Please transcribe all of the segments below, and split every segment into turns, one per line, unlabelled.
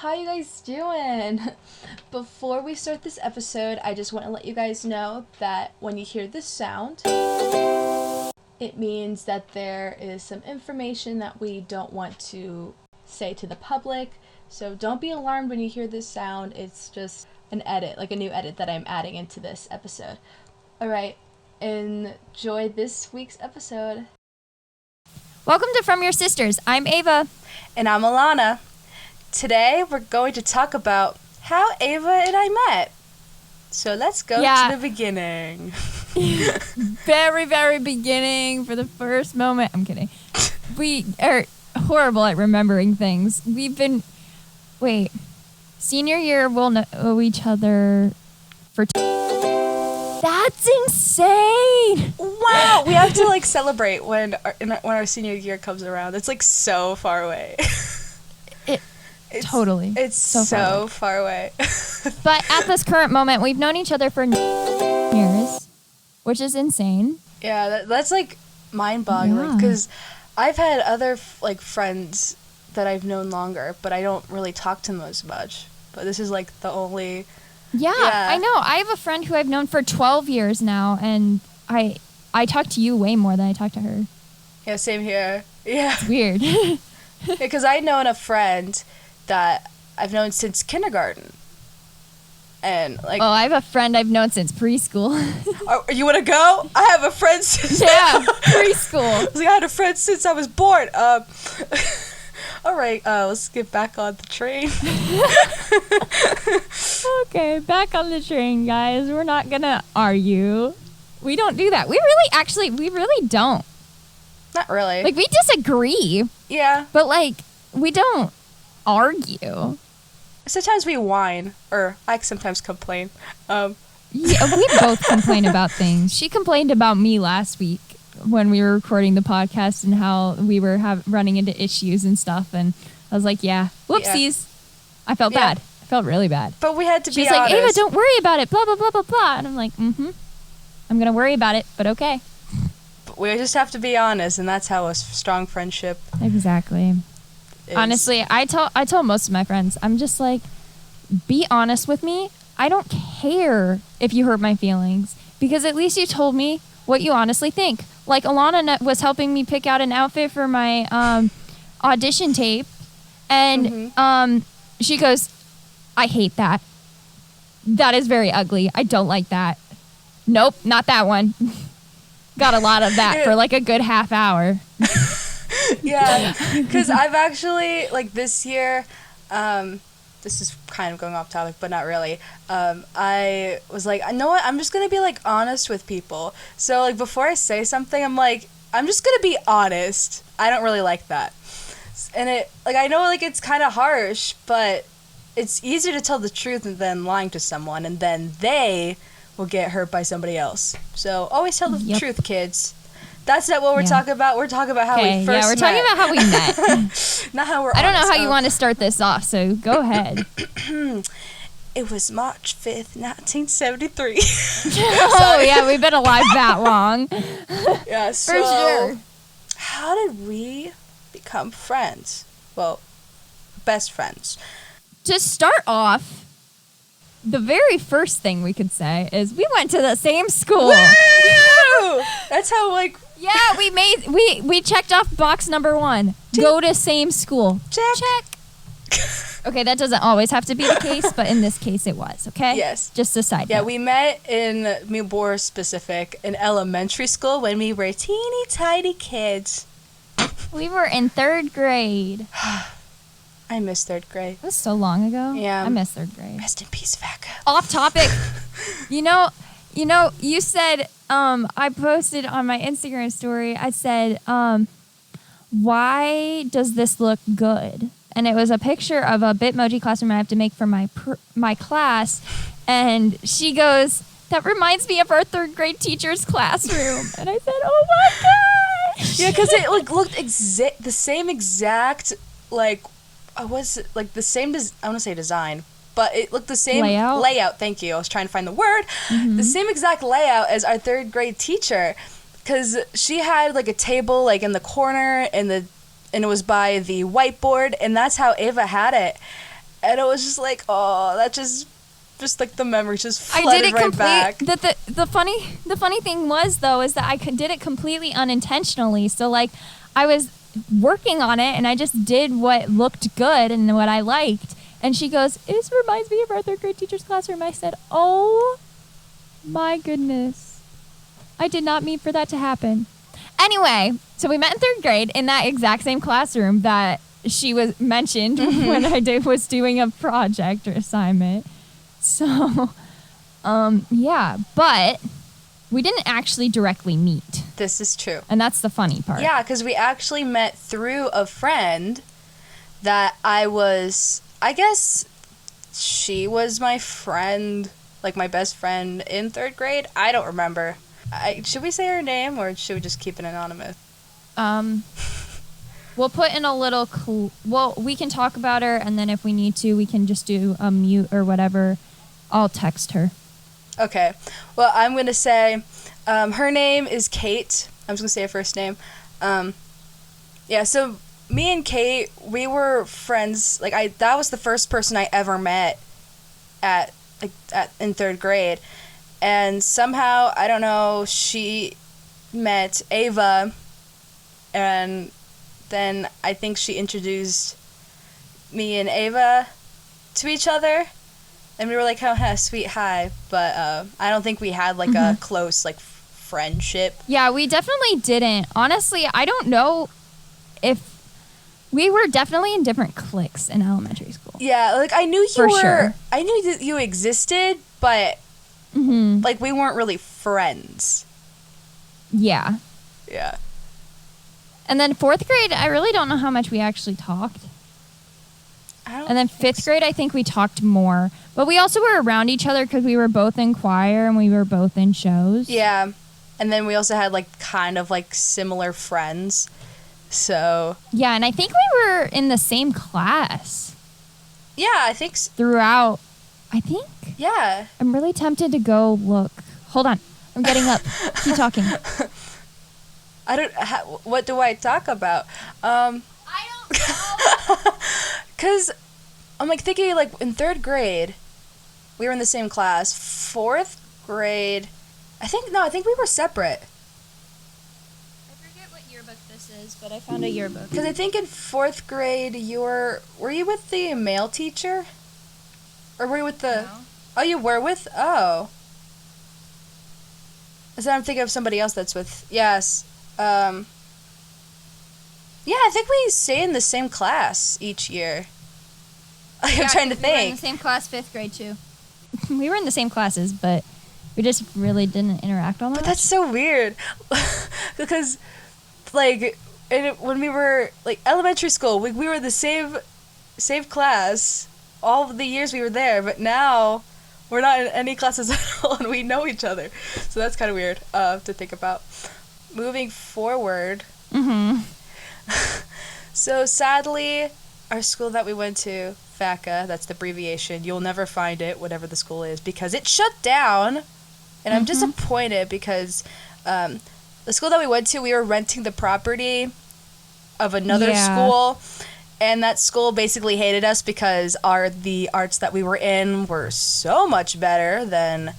how you guys doing? Before we start this episode, I just want to let you guys know that when you hear this sound, it means that there is some information that we don't want to say to the public. So don't be alarmed when you hear this sound. It's just an edit, like a new edit that I'm adding into this episode. Alright, enjoy this week's episode.
Welcome to From Your Sisters. I'm Ava.
And I'm Alana. Today we're going to talk about how Ava and I met. So let's go to the beginning.
Very, very beginning for the first moment. I'm kidding. We are horrible at remembering things. Senior year we'll know each other for That's insane!
Wow! We have to celebrate when our senior year comes around. It's so far away. It's so far away.
But at this current moment, we've known each other for years, which is insane.
Yeah, that's mind-boggling because I've had other friends that I've known longer, but I don't really talk to them as much. But this is the only.
Yeah, I know. I have a friend who I've known for 12 years now, and I talk to you way more than I talk to her.
Yeah, same here. Yeah.
It's weird.
Because I've known a friend that I've known since kindergarten. And
I have a friend I've known since preschool.
You want to go? I have a friend since
preschool.
I had a friend since I was born. All right, let's get back on the train.
Okay, back on the train, guys. We're not gonna argue. We don't do that. We really don't.
Not really.
We disagree.
Yeah.
But we don't argue.
Sometimes we whine, or I sometimes complain.
Yeah, we both complain about things. She complained about me last week when we were recording the podcast and how we were running into issues and stuff. And I was like, whoopsies. Yeah. I felt bad. I felt really bad.
But we had to be honest.
She's like, Ava, don't worry about it, blah, blah, blah, blah, blah. And I'm like, I'm going to worry about it, but okay.
But we just have to be honest, and that's how a strong friendship
Exactly.
is.
Honestly, I tell most of my friends, I'm just like, be honest with me. I don't care if you hurt my feelings, because at least you told me what you honestly think. Alana was helping me pick out an outfit for my audition tape, and she goes, I hate that. That is very ugly. I don't like that. Nope, not that one. Got a lot of that for a good half hour.
Yeah, because I've actually, this year, this is kind of going off topic, but not really. I was like, you know what? I'm just going to be, honest with people. So, before I say something, I'm I'm just going to be honest. I don't really like that. And I know, it's kind of harsh, but it's easier to tell the truth than lying to someone, and then they will get hurt by somebody else. So, always tell the truth, kids. That's not what we're talking about. We're talking about how we first met.
Yeah, we're talking about how we met.
Not how we're
I don't know how you want to start this off, so go ahead.
It was March 5th, 1973.
Oh, yeah, we've been alive that long.
Yeah, so
for sure.
How did we become friends? Well, best friends.
To start off, the very first thing we could say is we went to the same school.
Woo! That's how,
Yeah, we checked off box number 1. Go to same school.
Check.
Okay, that doesn't always have to be the case, but in this case it was, okay?
Yes.
Just a side note.
We met more specific, in elementary school when we were teeny tiny kids.
We were in 3rd grade.
I miss 3rd grade.
That was so long ago.
Yeah.
I miss 3rd grade.
Rest in peace, Vaca.
Off topic. You said, I posted on my Instagram story, I said, why does this look good? And it was a picture of a Bitmoji classroom I have to make for my class. And she goes, that reminds me of our 3rd grade teacher's classroom. And I said, oh my gosh.
Yeah, because it looked the same exact, I want to say design, but it looked the same layout. Thank you. I was trying to find the word. Mm-hmm. The same exact layout as our 3rd grade teacher, because she had a table in the corner and it was by the whiteboard, and that's how Ava had it. And it was just like, oh, that just like the memories just
I
flooded
did it
right back.
The funny thing was though is that I did it completely unintentionally. So like I was working on it and I just did what looked good and what I liked. And she goes, "This reminds me of our third grade teacher's classroom." I said, "Oh my goodness, I did not mean for that to happen." Anyway, so we met in third grade in that exact same classroom that she was mentioned when I was doing a project or assignment. So, yeah, but we didn't actually directly meet.
This is true.
And that's the funny part.
Yeah, because we actually met through a friend that I guess she was my friend, like my best friend in third grade. I don't remember. Should we say her name or should we just keep it anonymous?
We'll put in a little well, we can talk about her, and then if we need to, we can just do a mute or whatever. I'll text her.
Okay. Well, I'm going to say her name is Kate. I'm just going to say her first name. Yeah, so me and Kate, we were friends. Like that was the first person I ever met in third grade. And somehow, I don't know, she met Ava, and then I think she introduced me and Ava to each other, and we were like, oh, sweet, hi, but I don't think we had, like, a close, like, friendship.
Yeah, we definitely didn't. Honestly, I don't know if... We were definitely in different cliques in elementary school.
Yeah, like, I knew
sure.
I knew that you existed, but...
Mm-hmm.
Like, we weren't really friends.
Yeah.
Yeah.
And then fourth grade, I really don't know how much we actually talked. And then fifth grade, I think we talked more. But we also were around each other because we were both in choir and we were both in shows.
Yeah. And then we also had, like, kind of, like, similar friends. So...
Yeah, and I think we were in the same class.
Yeah, I think...
Throughout... I think.
Yeah.
I'm really tempted to go look. Hold on. I'm getting up. Keep talking.
What do I talk about?
I don't know.
Because I'm like thinking like in third grade, we were in the same class. Fourth grade, I think we were separate.
I forget what yearbook this is, but I found a yearbook.
Because I think in fourth grade, were you with the male teacher? Or were you with the...
No.
Oh, you were with... Oh. So I'm thinking of somebody else that's with... Yes. Yeah, I think we stay in the same class each year. I'm trying to think.
We were in the same class fifth grade, too. We were in the same classes, but we just really didn't interact all that much.
But that's so weird. Because, like, when we were, like, elementary school, we were the same class all of the years we were there, but now we're not in any classes at all and we know each other. So that's kind of weird to think about. Moving forward.
Mm-hmm.
So sadly, our school that we went to, FACA, that's the abbreviation, you'll never find it, whatever the school is, because it shut down. And I'm disappointed because the school that we went to, we were renting the property of another school. And that school basically hated us because the arts that we were in were so much better than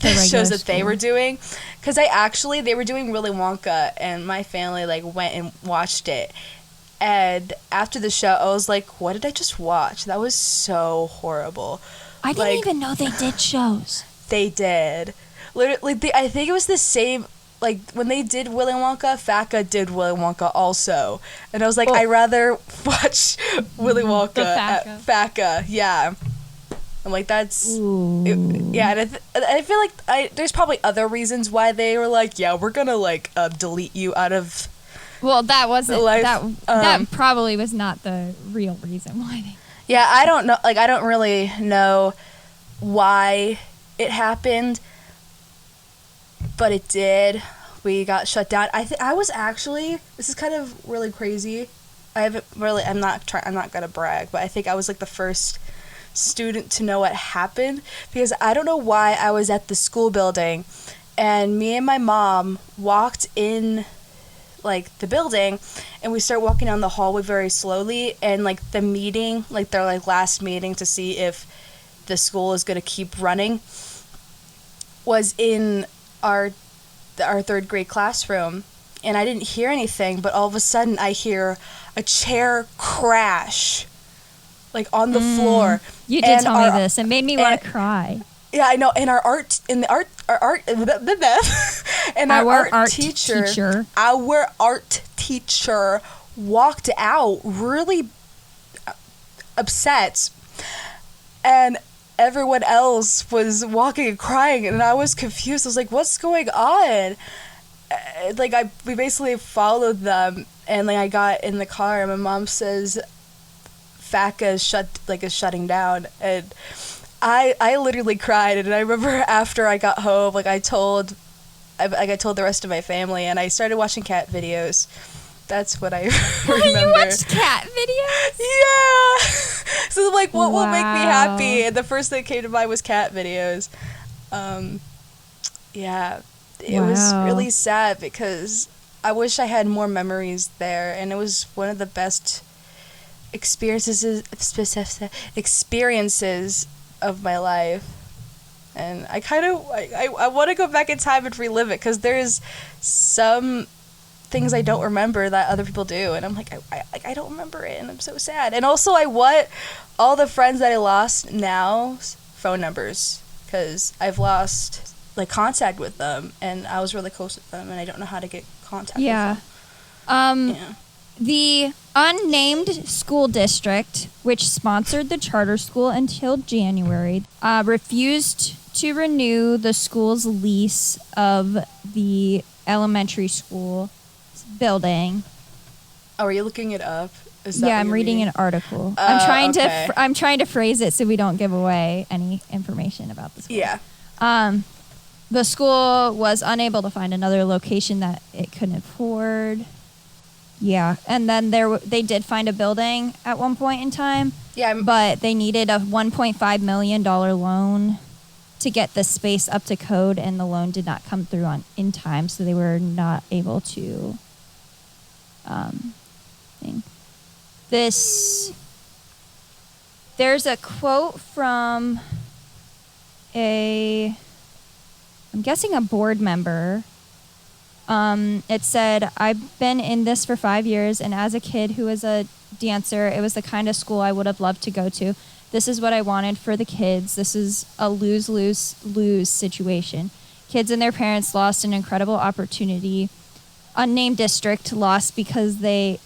the shows that they were doing. Because they were doing Willy Wonka, and my family, like, went and watched it. And after the show, I was like, what did I just watch? That was so horrible.
I didn't even know they did shows.
They did. Literally, I think it was the same... Like, when they did Willy Wonka, FACA did Willy Wonka also. And I was like, I'd rather watch Willy Wonka at FACA. Yeah. I'm like, that's... yeah, and I feel like there's probably other reasons why they were like, yeah, we're gonna, like, delete you out of...
Well, that wasn't...
life.
That probably was not the real reason why they...
Yeah, I don't know. Like, I don't really know why it happened. But it did. We got shut down. I was actually... This is kind of really crazy. I'm not gonna brag, but I think I was like the first student to know what happened, because I don't know why I was at the school building, and me and my mom walked in like the building, and we start walking down the hallway very slowly, and like the meeting, like their like last meeting to see if the school is going to keep running, was in our third grade classroom. And I didn't hear anything, but all of a sudden I hear a chair crash, like on the floor.
You did tell me this. It made me want to cry.
Yeah, I know. And our art teacher, our art teacher walked out really upset, and everyone else was walking and crying, and I was confused. I was like, "What's going on?" Like we basically followed them, and like I got in the car, and my mom says FACA is shutting down, and I literally cried. And I remember after I got home, like I told the rest of my family, and I started watching cat videos. That's what I remember.
You watched cat videos?
Yeah. So like, what will make me
Wow.
happy? And the first thing that came to mind was cat videos. Yeah. It was
Wow.
really sad because I wish I had more memories there, and it was one of the best experiences of my life. And I kind of I want to go back in time and relive it, because there's some things I don't remember that other people do, and I'm like I don't remember it, and I'm so sad. And also I want all the friends that I lost now's phone numbers, because I've lost like contact with them, and I was really close with them, and I don't know how to get contact
Yeah.
with them. Yeah.
The unnamed school district, which sponsored the charter school until January, refused to renew the school's lease of the elementary school building.
Oh, are you looking it up? Is that
Yeah,
what
I'm
you're
reading an article. I'm
okay.
trying to phrase it so we don't give away any information about the school.
Yeah.
The school was unable to find another location that it couldn't afford. Yeah, and then they did find a building at one point in time,
Yeah.
but they needed a $1.5 million loan to get the space up to code, and the loan did not come through in time, so they were not able to. There's a quote from I'm guessing a board member. It said, "I've been in this for 5 years, and as a kid who was a dancer, it was the kind of school I would have loved to go to. This is what I wanted for the kids. This is a lose-lose-lose situation. Kids and their parents lost an incredible opportunity. Unnamed district lost because they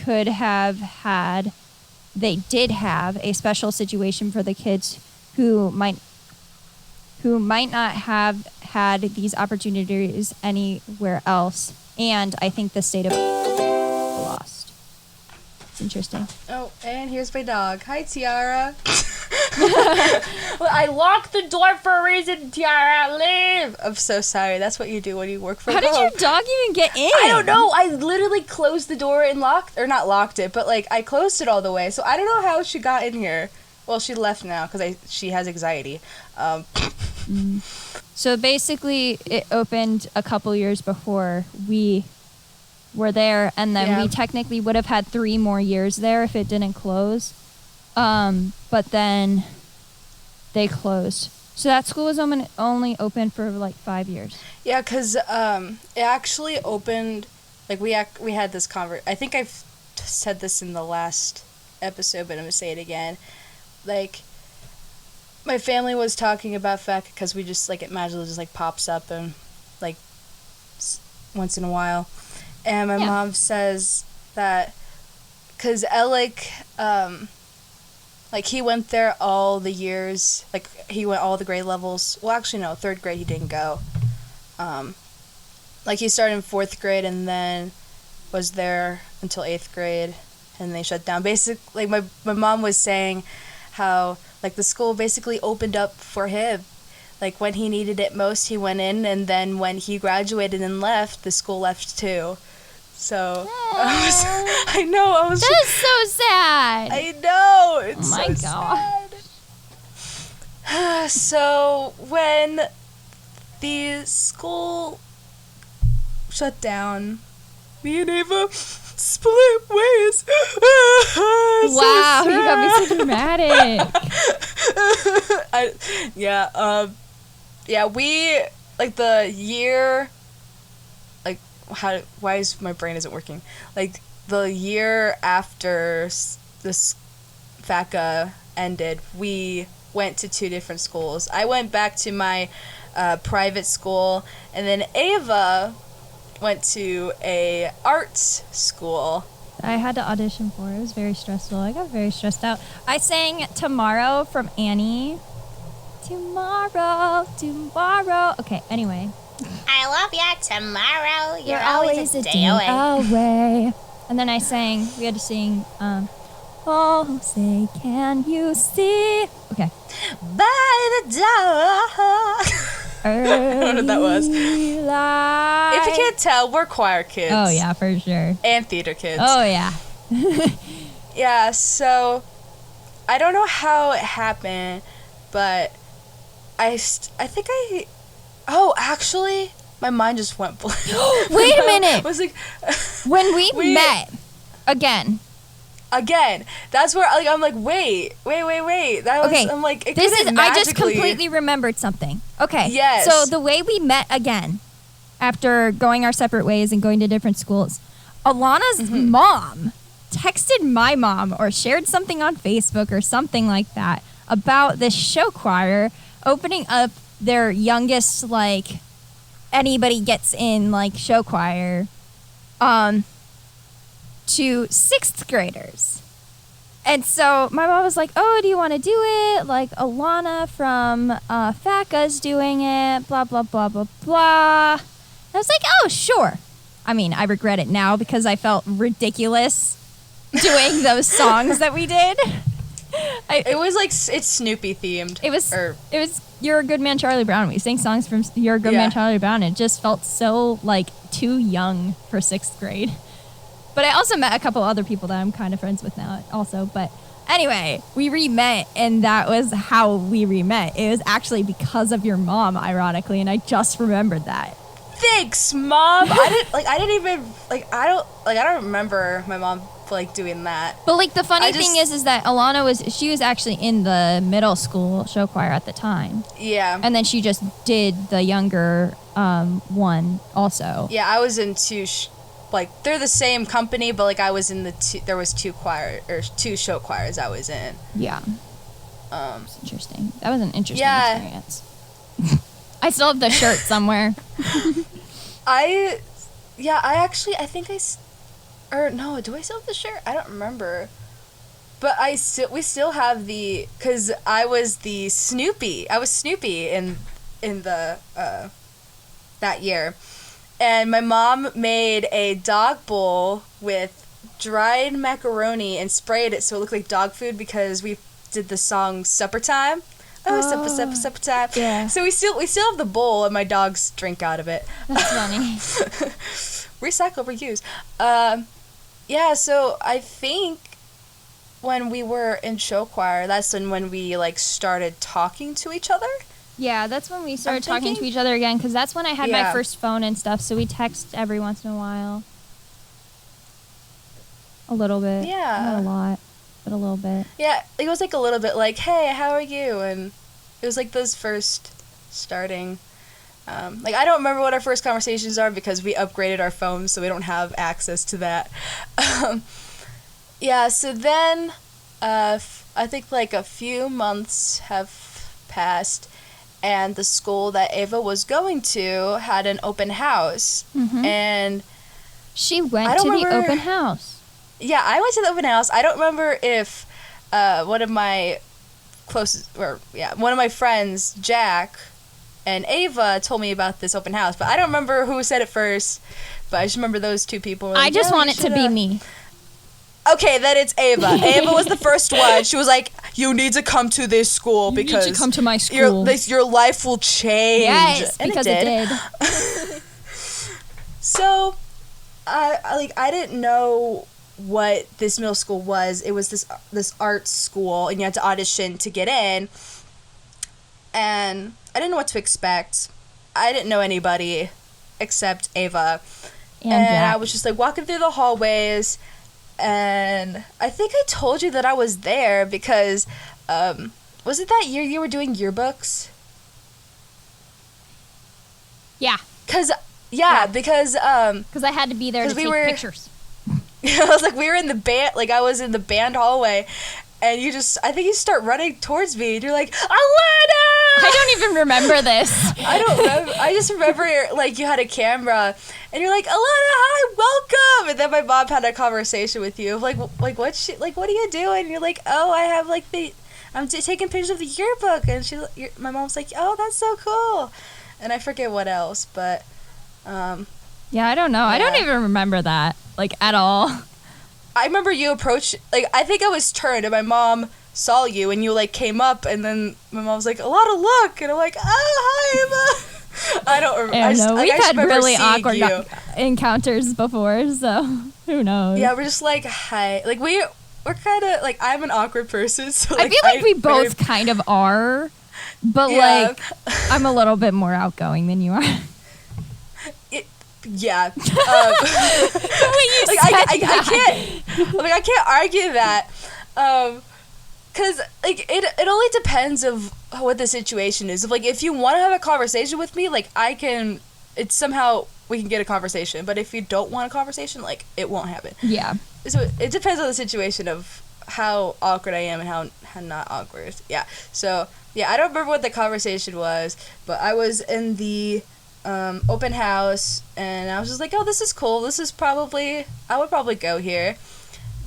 did have a special situation for the kids who might not have had these opportunities anywhere else. And I think the state of lost." It's interesting.
Oh, and here's my dog. Hi, Tiara.
Well, I locked the door for a reason, Tiara. Leave.
I'm so sorry. That's what you do when you work from
How did
home.
your dog even get in?
I don't know. I literally closed the door and not locked it, but like I closed it all the way. So I don't know how she got in here. Well, she left now because she has anxiety.
So basically, it opened a couple years before we were there, and then we technically would have had 3 more years there if it didn't close. But then they closed. So that school was only open for like 5 years.
Yeah, because it actually opened, like we had this I think I've said this in the last episode, but I'm going to say it again. Like, my family was talking about FACA because we just, like, it magically just, like, pops up and, like, once in a while. And my mom says that, because Alec, like, he went there all the years, like, he went all the grade levels. Well, actually, no, 3rd grade he didn't go. Like, he started in 4th grade and then was there until 8th grade, and they shut down. Basically, my mom was saying how, like, the school basically opened up for him. Like, when he needed it most, he went in, and then when he graduated and left, the school left too. So, I was
That is so sad.
I know, it's
Oh my
so
God.
sad. So, when the school shut down, me and Ava split ways.
Wow, you got me so dramatic.
We, like, the year, like, why is my brain isn't working? Like, the year after this FACA ended, we went to 2 different schools. I went back to my private school, and then Ava went to a arts school.
I had to audition for it. It was very stressful. I got very stressed out. I sang Tomorrow from Annie. Tomorrow. Okay, anyway.
I love ya tomorrow. You're always a day away.
away. And then I sang, we had to sing, oh, say, can you see? Okay.
By the door. I don't know what that was. If you can't tell, we're choir kids.
Oh, yeah, for sure.
And theater kids.
Oh, yeah.
Yeah, so I don't know how it happened, but actually, my mind just went blank.
Wait a minute.
I was like,
when we met again.
That's where I'm like, wait. That was,
Okay.
I'm like, it
This is,
couldn't
I just
magically-
completely remembered something. Okay.
Yes.
So the way we met again, after going our separate ways and going to different schools, Alana's mom texted my mom or shared something on Facebook or something like that about this show choir opening up their youngest, like, anybody gets in, like, show choir to 6th graders. And so my mom was like, oh, do you want to do it? Like, Alana from FACA's doing it, blah, blah, blah, blah, blah. I was like, oh, sure. I mean, I regret it now because I felt ridiculous doing those songs that we did.
It was like, it's Snoopy themed.
It was You're a Good Man, Charlie Brown. We sang songs from You're a Good Man, Charlie Brown. It just felt so, like, too young for 6th grade. But I also met a couple other people that I'm kind of friends with now also. But anyway, we re-met, and that was how we re-met. It was actually because of your mom, ironically, and I just remembered that.
Thanks, Mom. I don't remember my mom, like, doing that.
But, like, the funny thing is that Alana was actually in the middle school show choir at the time.
Yeah.
And then she just did the younger one also.
Yeah, I was in 2 they're the same company, but, like, I was in there was 2 show choirs I was in.
Yeah. It's interesting. That was an interesting experience. I still have the shirt somewhere.
do I still have the shirt? I don't remember. But we still have because I was the Snoopy. I was Snoopy in the, that year. And my mom made a dog bowl with dried macaroni and sprayed it so it looked like dog food because we did the song Supper Time. Supper time.
Yeah.
So we still have the bowl and my dogs drink out of it.
That's funny.
Recycle, reuse. Yeah, so I think when we were in show choir, that's when we, like, started talking to each other.
Yeah, that's when we started talking to each other again, because that's when I had my first phone and stuff, so we text every once in a while. A little bit.
Yeah.
Not a lot, but a little bit.
Yeah, it was, like, a little bit like, hey, how are you? And it was, like, those first starting. I don't remember what our first conversations are because we upgraded our phones, so we don't have access to that. Yeah, so then I think, like, a few months have passed, and the school that Ava was going to had an open house.
Mm-hmm.
And
she went to the open house.
Yeah, I went to the open house. I don't remember if one of my friends, Jack, and Ava told me about this open house, but I don't remember who said it first, but I just remember those 2 people.
I just want it to be me.
Okay, then it's Ava. Ava was the first one. She was like, you need to come to this school because
you need to come to my school.
Your life will change.
Yes,
and
because it did.
So, I didn't know what this middle school was. It was this art school, and you had to audition to get in. And I didn't know what to expect. I didn't know anybody except Ava. And
Jack.
I was just like walking through the hallways, and I think I told you that I was there because, was it that year you were doing yearbooks?
Yeah,
Because
because I had to be there to
'Cause we
take
were-
pictures.
I was like, we were in the band, like I was in the band hallway, and I think you start running towards me, and you're like, Alana!
I don't even remember this.
I don't remember. I just remember like you had a camera, and you're like, Alana, hi, welcome. And then my mom had a conversation with you, like what are you doing? And you're like, oh, I have like I'm taking pictures of the yearbook, and my mom's like, oh, that's so cool, and I forget what else, but
Yeah, I don't know. I don't
Yeah.
even remember that, like, at all.
I remember you approached, like, I think I was turned, and my mom saw you, and you like came up, and then my mom was like, Alana, look, and I'm like, oh, hi, Emma. I don't remember.
I don't know. We've had really awkward
you.
encounters before, so who knows?
Yeah, we're just like, hi. Like, we're kind of, like, I'm an awkward person, so,
I
like,
feel like we both kind of are, but,
Yeah.
like, I'm a little bit more outgoing than you are.
Yeah.
The way you
Like,
said
I can't argue that. Because, like, it only depends of what the situation is. Like, if you want to have a conversation with me, like, it's somehow we can get a conversation. But if you don't want a conversation, like, it won't happen.
Yeah.
So it depends on the situation of how awkward I am and how not awkward. Yeah. So, yeah, I don't remember what the conversation was, but I was in the open house, and I was just like, oh, this is cool. I would probably go here.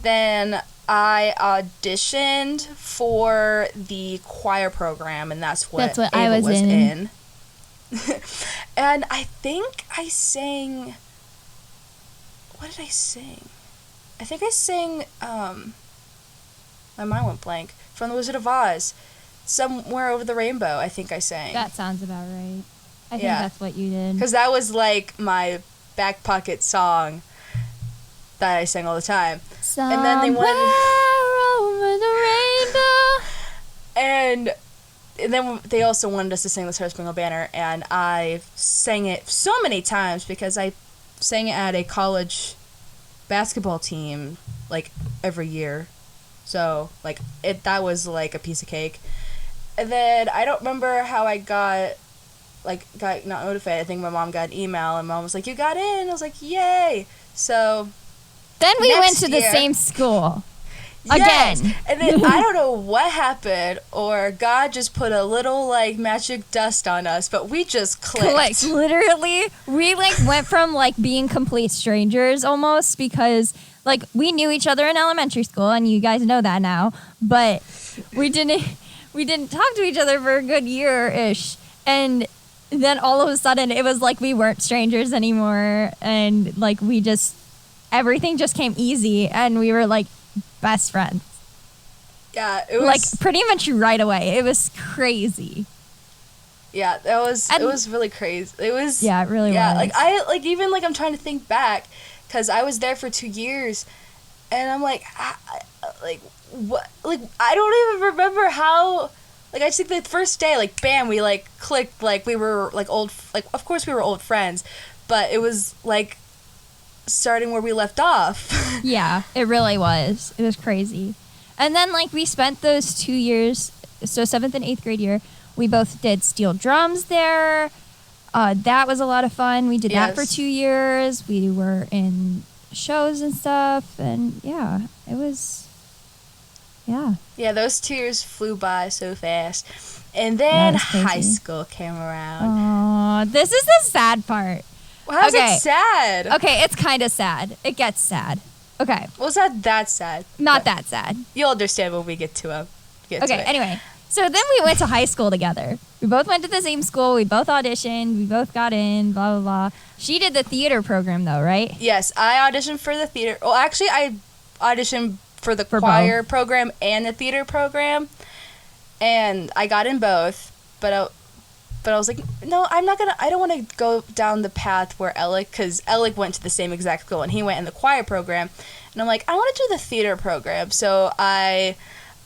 Then I auditioned for the choir program, and that's what
I
Ava
was in.
And I think I sang... What did I sing? I think I sang, my mind went blank. From The Wizard of Oz. Somewhere Over the Rainbow, I think I sang.
That sounds about right. I think
Yeah.
that's what you did.
Because that was, like, my back pocket song that I sang all the time. And then they wanted...
over the rainbow.
And then they also wanted us to sing the Star Spangled Banner, and I sang it so many times because I sang it at a college basketball team, like, every year. So, like, that was, like, a piece of cake. And then I don't remember how I got not notified. I think my mom got an email, and mom was like, you got in. I was like, yay. So,
Then we went
next
to the
year-
same school.
yes.
Again.
And then I don't know what happened, or God just put a little, like, magic dust on us, but we just clicked.
Literally, we like went from like being complete strangers almost because like we knew each other in elementary school, and you guys know that now, but we didn't talk to each other for a good year-ish, and then all of a sudden it was like we weren't strangers anymore, and like everything just came easy, and we were like best friends.
Yeah, it was...
Like pretty much right away. It was crazy.
Yeah,
And-
it was really crazy. It was...
Yeah, it really
Yeah,
was.
like, I'm trying to think back, because I was there for 2 years, and I'm like, what? Like, I don't even remember how... Like, I just think the first day, like, bam, we, like, clicked, like, we were, like, of course we were old friends, but it was, like, starting where we left off.
Yeah, it really was. It was crazy. And then, like, we spent those 2 years, so 7th and 8th grade year, we both did steel drums there. That was a lot of fun. We did that for
Yes.
2 years. We were in shows and stuff. And, yeah, it was, yeah.
Yeah, those 2 years flew by so fast. And then
was crazy.
high school came around.
Aw, this is the sad part.
Well, how's
okay.
it sad?
Okay, it's kind of sad. It gets sad. Okay,
Well, it's not that sad.
not
but
that sad.
You'll understand when we get to it.
Okay, anyway. So then we went to high school together. We both went to the same school. We both auditioned. We both got in, blah, blah, blah. She did the theater program, though, right?
Yes, I auditioned for the theater. Well, actually, I auditioned for the
For
choir program and the theater program, and I got in both. But I was like, no, I don't want to go down the path where because Alec went to the same exact school, and he went in the choir program. And I'm like, I want to do the theater program. So I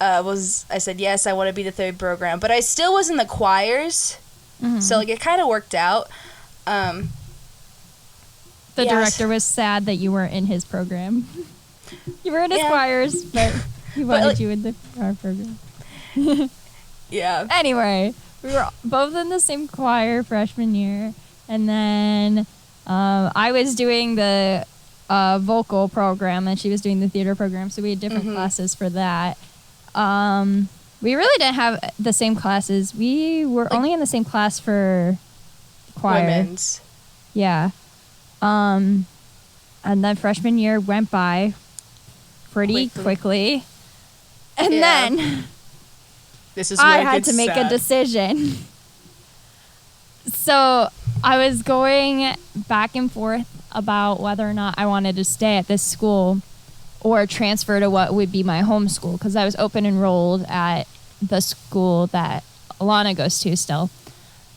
said, yes, I want to be the third program. But I still was in the choirs.
Mm-hmm.
So, like, it kind of worked out.
The
Yes.
director was sad that you weren't in his program. You were in his
Yeah.
choirs, but he wanted
like-
you in our program.
Yeah.
Anyway, we were both in the same choir freshman year, and then I was doing the vocal program, and she was doing the theater program, so we had different classes for that. We really didn't have the same classes. We were only in the same class for choir.
Women's.
Yeah. And then freshman year went by pretty quickly. And
Yeah.
then
This is where
I
it
had
gets
to make a
sad.
decision. So I was going back and forth about whether or not I wanted to stay at this school or transfer to what would be my home school, because I was open enrolled at the school that Alana goes to still.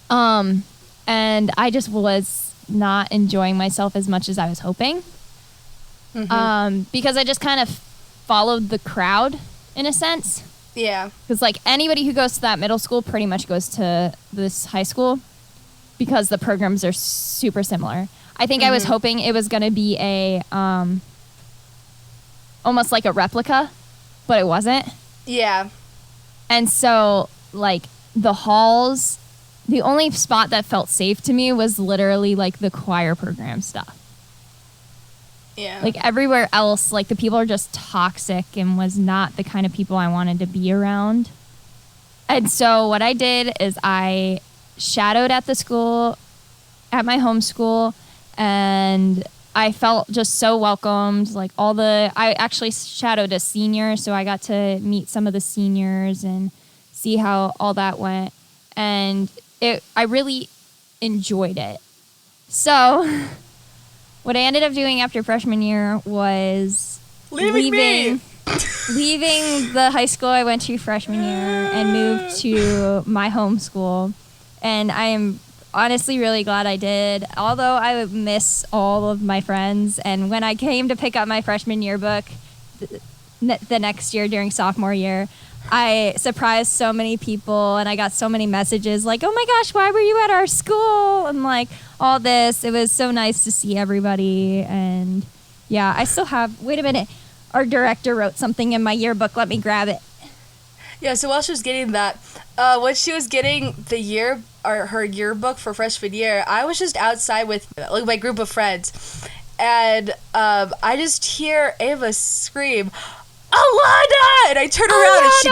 And I just was not enjoying myself as much as I was hoping. Because I just kind of followed the crowd in a sense.
Yeah.
Because, like, anybody who goes to that middle school pretty much goes to this high school because the programs are super similar. I think I was hoping it was going to be a, almost like a replica, but it wasn't.
Yeah.
And so, like, the halls, the only spot that felt safe to me was literally, like, the choir program stuff.
Yeah.
Like, everywhere else, like, the people are just toxic and was not the kind of people I wanted to be around. And so what I did is I shadowed at the school, at my home school, and I felt just so welcomed. Like, I actually shadowed a senior, so I got to meet some of the seniors and see how all that went. And I really enjoyed it. So what I ended up doing after freshman year was
Leaving me!
leaving the high school I went to freshman year and moved to my home school. And I am honestly really glad I did, although I would miss all of my friends. And when I came to pick up my freshman yearbook the next year during sophomore year, I surprised so many people, and I got so many messages like, oh my gosh, why were you at our school? And like all this. It was so nice to see everybody. And yeah, I still have, wait a minute, our director wrote something in my yearbook. Let me grab it.
Yeah, so while she was getting that, when she was getting her yearbook for freshman year, I was just outside with like my group of friends, and I just hear Ava scream, "Alana!" And I turn around and she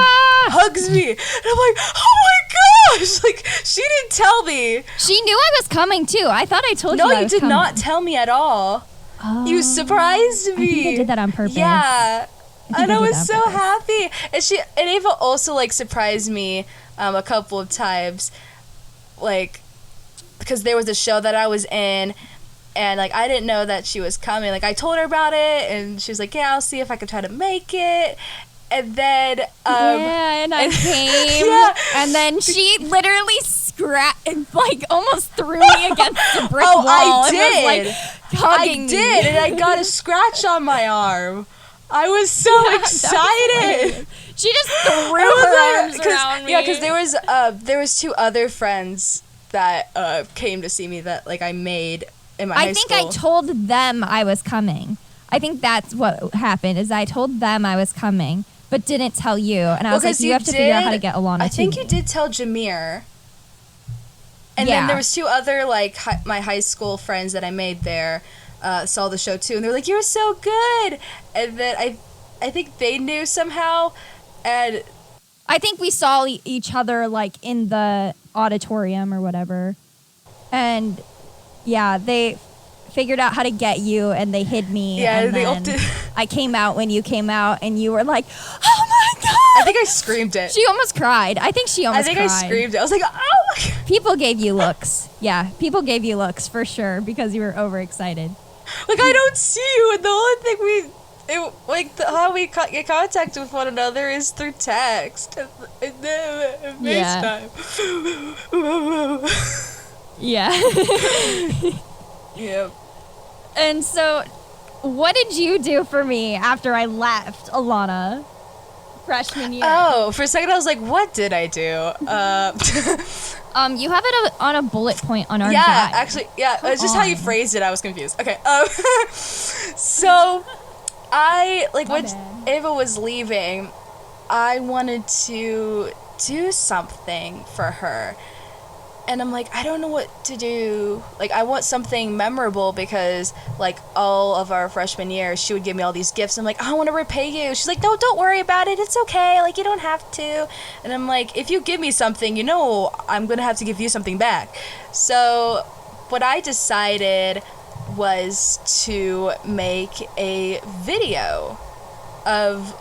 hugs me, and I'm like, "Oh my gosh!" Like, she didn't tell me.
She knew I was coming too. I thought I told
No,
you I
you
was
did
coming.
not tell me at all.
Oh,
You surprised me.
I think I did that on purpose.
Yeah.
think
And
I
I
did
was
that on
so
purpose.
happy. And Ava also like surprised me a couple of times, like, because there was a show that I was in, and like I didn't know that she was coming. Like, I told her about it, and she was like, "Yeah, I'll see if I can try to make it." And then
yeah, and I came,
Yeah.
and then she literally like almost threw me against the brick
Oh,
wall.
I
and
did.
was like hugging
I
me.
did, and I got a scratch on my arm. I was so
Yeah, that was
excited.
hilarious. She just threw
I was
her
like-
arms around me.
Yeah, because there was two other friends that came to see me that like I made in my high
I think
school.
I told them I was coming. I think that's what happened. Is I told them I was coming, but didn't tell you. And I was like,
Because
you have to figure out how to get Alana
I
to
think
me.
you did tell Jameer. And
Yeah.
then there was two other like my high school friends that I made there saw the show too, and they were like, "You're so good." And then I think they knew somehow, and
I think we saw each other like in the auditorium or whatever. And yeah, they figured out how to get you and they hid me.
Yeah,
and
they all
then
did.
I came out when you came out and you were like, oh my God.
I think I screamed it.
She almost cried. I think she
I
almost
think
cried.
I screamed it. I was like, "Oh my God."
People gave you looks. Yeah, people gave you looks for sure because you were overexcited.
Like, I don't see you, and the only thing how we get contact with one another is through text and
Yeah.
FaceTime.
Yeah.
Yeah.
And so, what did you do for me after I left, Alana? freshman year.
Oh, for a second I was like, what did I do?
You have it on a bullet point on our
yeah,
guide.
actually, yeah.
Come
It's just how you
on.
phrased it. I was confused. Okay. So I like
My
when
bad.
Ava was leaving, I wanted to do something for her. And I'm like, I don't know what to do. Like, I want something memorable because, like, all of our freshman year, she would give me all these gifts. I'm like, I want to repay you. She's like, no, don't worry about it. It's okay. Like, you don't have to. And I'm like, if you give me something, you know I'm going to have to give you something back. So what I decided was to make a video of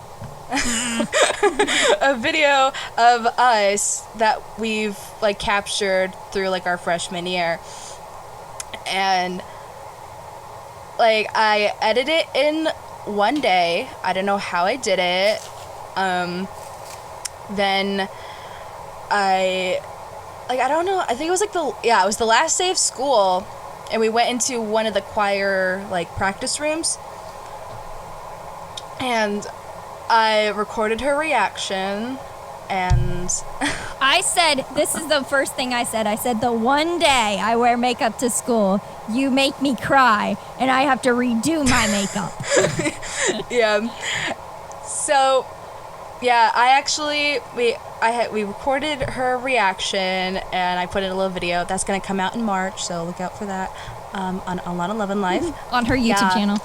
a video of us that we've like captured through like our freshman year, and like I edited it in one day. I don't know how I did it. Then I don't know, I think it was like it was the last day of school, and we went into one of the choir like practice rooms, and I recorded her reaction, and
I said, this is the first thing I said. I said, the one day I wear makeup to school, you make me cry, and I have to redo my makeup.
yeah. So, yeah, we recorded her reaction, and I put in a little video. That's gonna come out in March, so look out for that on Alana Love and Life.
On her YouTube channel.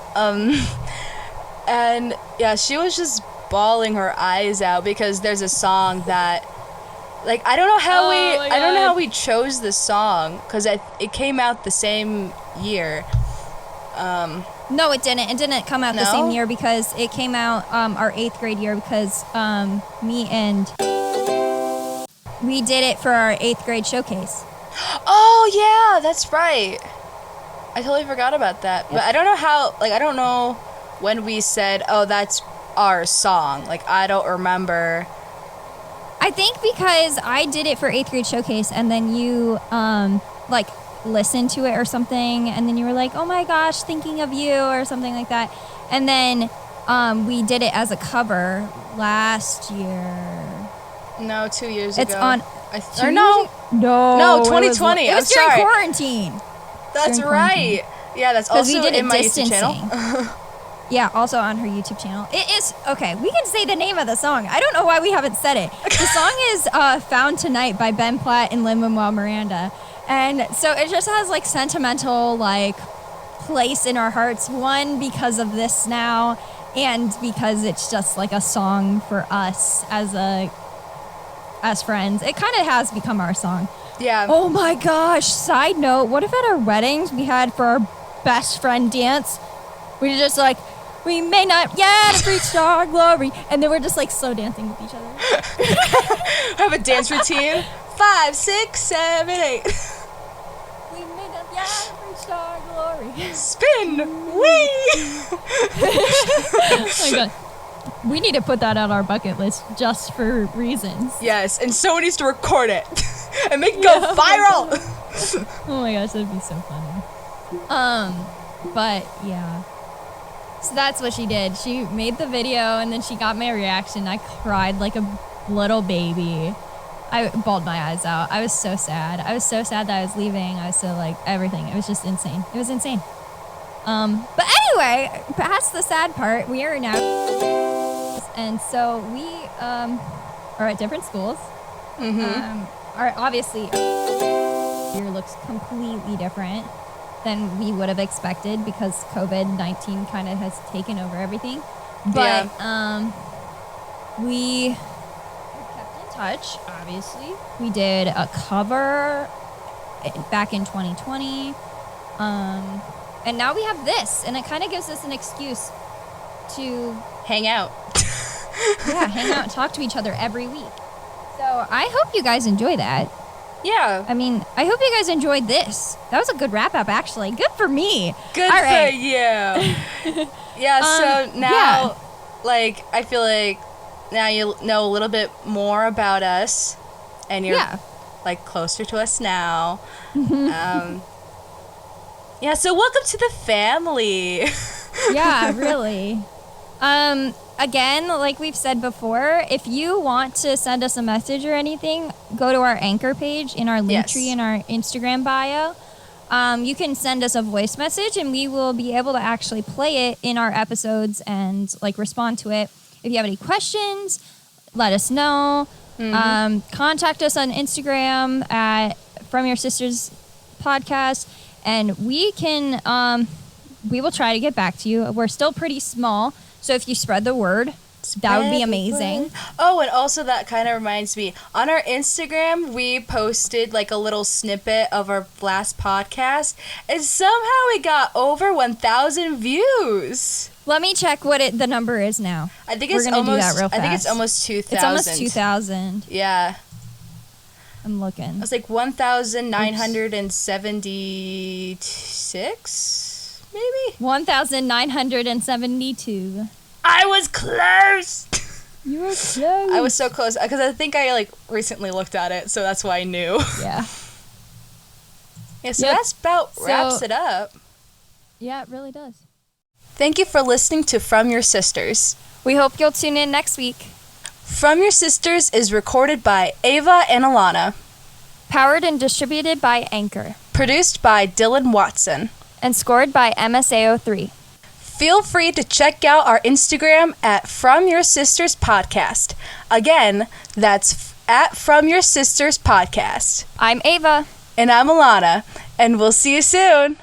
And yeah, she was just bawling her eyes out because there's a song that, like, I don't know how we chose the song because it came out the same year.
No, it didn't. It didn't come out the
No?
same year because it came out our 8th grade year because me and we did it for our 8th grade showcase.
Oh yeah, that's right. I totally forgot about that. But I don't know how. Like, I don't know when we said, "Oh, that's our song." Like, I don't remember.
I think because I did it for 8th grade showcase and then you like listened to it or something and then you were like, oh my gosh, thinking of you or something like that. And then we did it as a cover last year.
No, 2 years ago.
It's on.
Or no,
No,
2020.
It was
I'm
during
sorry.
quarantine.
That's
during
right. Yeah, that's
Because
also
we did
in
it
my
distancing.
YouTube channel.
Yeah, also on her YouTube channel. It is, okay, we can say the name of the song. I don't know why we haven't said it. The song is Found Tonight by Ben Platt and Lin-Manuel Miranda. And so it just has like sentimental like place in our hearts. One, because of this now, and because it's just like a song for us as friends. It kind of has become our song.
Yeah.
Oh my gosh, side note, what if at our weddings we had for our best friend dance, we just like, we may not yet reach our glory, and then we're just like slow dancing with each other.
Have a dance routine. 5, 6, 7, 8.
We may not yet reach our glory.
Spin. Wee.
Oh my god. We need to put that on our bucket list just for reasons.
Yes, and someone needs to record it and make it go viral.
Oh my gosh, that'd be so funny. But yeah. So that's what she did. She made the video and then she got my reaction. I cried like a little baby. I bawled my eyes out. I was so sad. I was so sad that I was leaving. I was so like everything. It was just insane. It was insane. But anyway, past the sad part, we are now, and so we are at different schools. Are obviously year looks completely different than we would have expected because COVID-19 kind of has taken over everything. But we kept in touch, obviously. We did a cover back in 2020. And now we have this, and it kind of gives us an excuse to
Hang out.
hang out and talk to each other every week. So I hope you guys enjoy that.
Yeah.
I mean, I hope you guys enjoyed this. That was a good wrap up, actually. Good for me.
Good
All
for
right.
you. Yeah, so now, like, I feel like now you know a little bit more about us, and you're, like, closer to us now. Yeah, so welcome to the family.
Yeah, really. again, like we've said before, if you want to send us a message or anything, go to our Anchor page in our link tree in our Instagram bio. You can send us a voice message and we will be able to actually play it in our episodes and like respond to it. If you have any questions, let us know. Contact us on Instagram at From Your Sisters Podcast, and we will try to get back to you. We're still pretty small, so if you spread the word, that would be amazing.
Oh, and also that kind of reminds me, on our Instagram, we posted like a little snippet of our last podcast, and somehow it got over 1,000 views.
Let me check what the number is now.
I think it's almost 2,000.
It's almost 2,000.
Yeah.
I'm looking.
It was like 1,976, maybe?
1,972.
I was close!
You were close.
I was so close, because I think I like recently looked at it, so that's why I knew.
Yeah.
Yeah, so that's about wraps it up.
Yeah, it really does.
Thank you for listening to From Your Sisters.
We hope you'll tune in next week.
From Your Sisters is recorded by Ava and Alana.
Powered and distributed by Anchor.
Produced by Dylan Watson.
And scored by MSAO3.
Feel free to check out our Instagram at From Your Sisters Podcast. Again, that's at From Your Sisters Podcast.
I'm Ava.
And I'm Alana. And we'll see you soon.